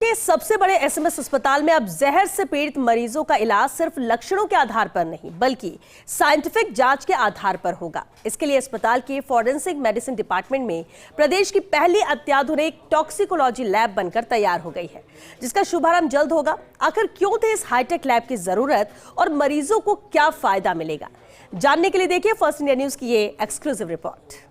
के सबसे बड़े एसएमएस अस्पताल में अब जहर से पीड़ित मरीजों का इलाज सिर्फ लक्षणों के आधार पर नहीं बल्कि साइंटिफिक जांच के आधार पर होगा। इसके लिए अस्पताल के फॉरेंसिक मेडिसिन डिपार्टमेंट में प्रदेश की पहली अत्याधुनिक टॉक्सिकोलॉजी लैब बनकर तैयार हो गई है, जिसका शुभारंभ जल्द होगा। आखिर क्यों थे इस हाईटेक लैब की जरूरत और मरीजों को क्या फायदा मिलेगा, जानने के लिए देखिए फर्स्ट इंडिया न्यूज की ये एक्सक्लूसिव रिपोर्ट।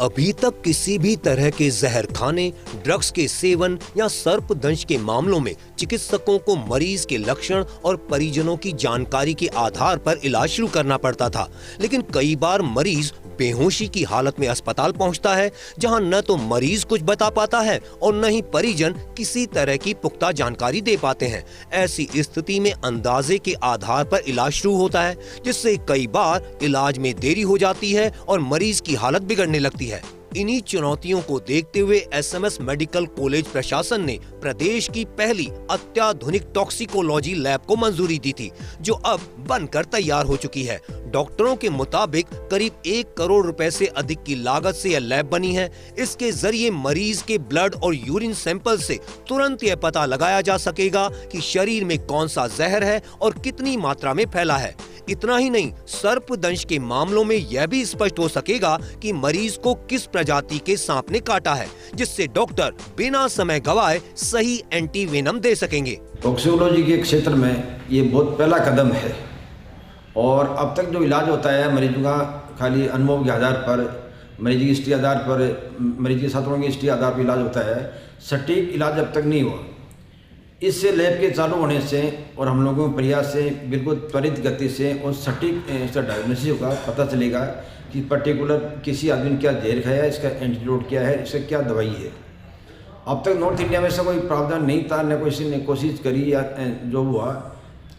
अभी तक किसी भी तरह के जहर खाने, ड्रग्स के सेवन या सर्पदंश के मामलों में चिकित्सकों को मरीज के लक्षण और परिजनों की जानकारी के आधार पर इलाज शुरू करना पड़ता था। लेकिन कई बार मरीज बेहोशी की हालत में अस्पताल पहुंचता है, जहां न तो मरीज कुछ बता पाता है और न ही परिजन किसी तरह की पुख्ता जानकारी दे पाते हैं। ऐसी स्थिति में अंदाजे के आधार पर इलाज शुरू होता है, जिससे कई बार इलाज में देरी हो जाती है और मरीज की हालत बिगड़ने लगती है। इन्हीं चुनौतियों को देखते हुए एसएमएस मेडिकल कॉलेज प्रशासन ने प्रदेश की पहली अत्याधुनिक टॉक्सिकोलॉजी लैब को मंजूरी दी थी, जो अब बनकर तैयार हो चुकी है। डॉक्टरों के मुताबिक करीब 1 करोड़ रुपए से अधिक की लागत से यह लैब बनी है। इसके जरिए मरीज के ब्लड और यूरिन सैंपल से तुरंत यह पता लगाया जा सकेगा कि शरीर में कौन सा जहर है और कितनी मात्रा में फैला है। इतना ही नहीं, सर्पदंश के मामलों में यह भी स्पष्ट हो सकेगा कि मरीज को किस प्रजाति के सांप ने काटा है, जिससे डॉक्टर बिना समय गवाए सही एंटीवेनम दे सकेंगे। टॉक्सिकोलॉजी के क्षेत्र में ये बहुत पहला कदम है और अब तक जो इलाज होता है मरीजों का खाली अनुभव के आधार पर, मरीज की हिस्ट्री आधार पर, मरीज के साथियों की हिस्ट्री आधार पर इलाज होता है। सटीक इलाज अब तक नहीं हुआ। इससे लैब के चालू होने से और हम लोगों के प्रयास से बिल्कुल त्वरित गति से और सटीक इसका डायग्नोसिस होगा, पता चलेगा कि पर्टिकुलर किसी आदमी ने क्या जहर खाया है, इसका एंटीडोट क्या है, इसका क्या दवाई है। अब तक नॉर्थ इंडिया में ऐसा कोई प्रावधान नहीं था, न किसी ने कोशिश करी या जो हुआ।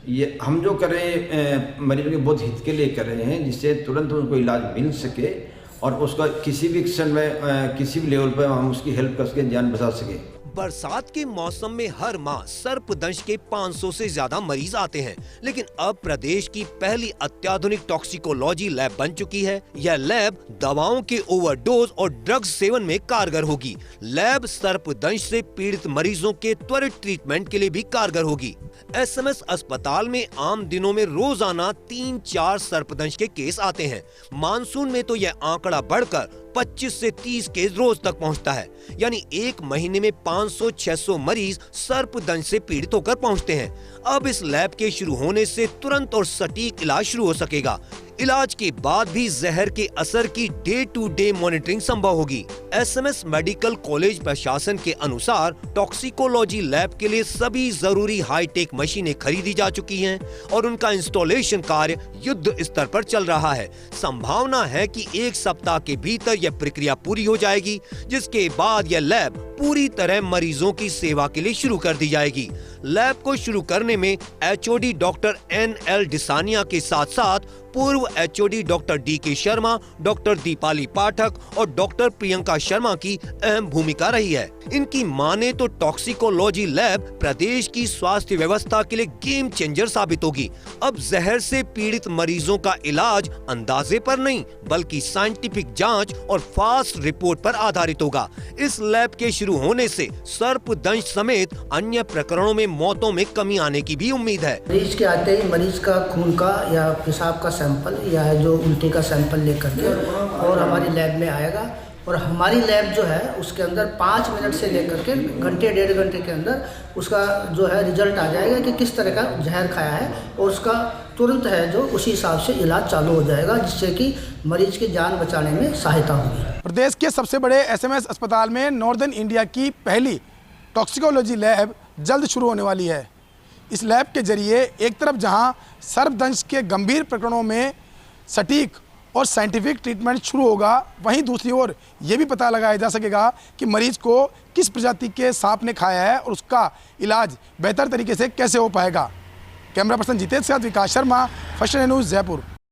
ये हम जो कर रहे हैं मरीजों के बहुत हित के लिए कर रहे हैं, जिससे तुरंत उनको इलाज मिल सके और उसका किसी भी क्षण में किसी भी लेवल पर हम उसकी हेल्प कर सकें, जान बचा सकें। बरसात के मौसम में हर माह सर्पदंश के 500 से ज्यादा मरीज आते हैं, लेकिन अब प्रदेश की पहली अत्याधुनिक टॉक्सिकोलॉजी लैब बन चुकी है। यह लैब दवाओं के ओवरडोज और ड्रग्स सेवन में कारगर होगी। लैब सर्पदंश से पीड़ित मरीजों के त्वरित ट्रीटमेंट के लिए भी कारगर होगी। एसएमएस अस्पताल में आम दिनों में रोजाना 3-4 सर्पदंश के केस आते हैं। मानसून में तो यह आंकड़ा बढ़कर 25 से 30 केस रोज तक पहुंचता है, यानी एक महीने में 500-600 मरीज सर्पदंश से पीड़ित होकर पहुंचते हैं। अब इस लैब के शुरू होने से तुरंत और सटीक इलाज शुरू हो सकेगा। इलाज के बाद भी जहर के असर की डे टू डे मॉनिटरिंग संभव होगी। एसएमएस मेडिकल कॉलेज प्रशासन के अनुसार टॉक्सिकोलॉजी लैब के लिए सभी जरूरी हाईटेक मशीनें खरीदी जा चुकी हैं और उनका इंस्टॉलेशन कार्य युद्ध स्तर पर चल रहा है। संभावना है कि 1 सप्ताह के भीतर यह प्रक्रिया पूरी हो जाएगी, जिसके बाद यह लैब पूरी तरह मरीजों की सेवा के लिए शुरू कर दी जाएगी। लैब को शुरू करने में एचओडी डॉक्टर NL डिसानिया के साथ साथ पूर्व HOD doctor DK Sharma, doctor Deepali Pathak और डॉक्टर प्रियंका शर्मा की अहम भूमिका रही है। इनकी माने तो टॉक्सिकोलॉजी लैब प्रदेश की स्वास्थ्य व्यवस्था के लिए गेम चेंजर साबित होगी। अब जहर से पीड़ित मरीजों का इलाज अंदाजे पर नहीं बल्कि साइंटिफिक जांच और फास्ट रिपोर्ट पर आधारित होगा। इस लैब के शुरू होने से सर्पदंश समेत अन्य प्रकरणों में मौतों में कमी आने की भी उम्मीद है। मरीज के आते ही मरीज का खून का या पेशाब का सैंपल या जो उल्टी का सैंपल लेकर के और हमारी लैब में आएगा और हमारी लैब जो है उसके अंदर 5 मिनट से लेकर के घंटे 1.5 घंटे के अंदर उसका जो है रिजल्ट आ जाएगा कि किस तरह का जहर खाया है और उसका तुरंत है जो उसी हिसाब से इलाज चालू हो जाएगा, जिससे कि मरीज की जान बचाने में सहायता होगी। प्रदेश के सबसे बड़े एसएमएस अस्पताल में नॉर्दर्न इंडिया की पहली टॉक्सिकोलॉजी लैब जल्द शुरू होने वाली है। इस लैब के जरिए एक तरफ जहां सर्पदंश के गंभीर प्रकरणों में सटीक और साइंटिफिक ट्रीटमेंट शुरू होगा, वहीं दूसरी ओर ये भी पता लगाया जा सकेगा कि मरीज को किस प्रजाति के सांप ने खाया है और उसका इलाज बेहतर तरीके से कैसे हो पाएगा। कैमरा पर्सन जितेश के साथ Vikas Sharma, first India news, Jaipur.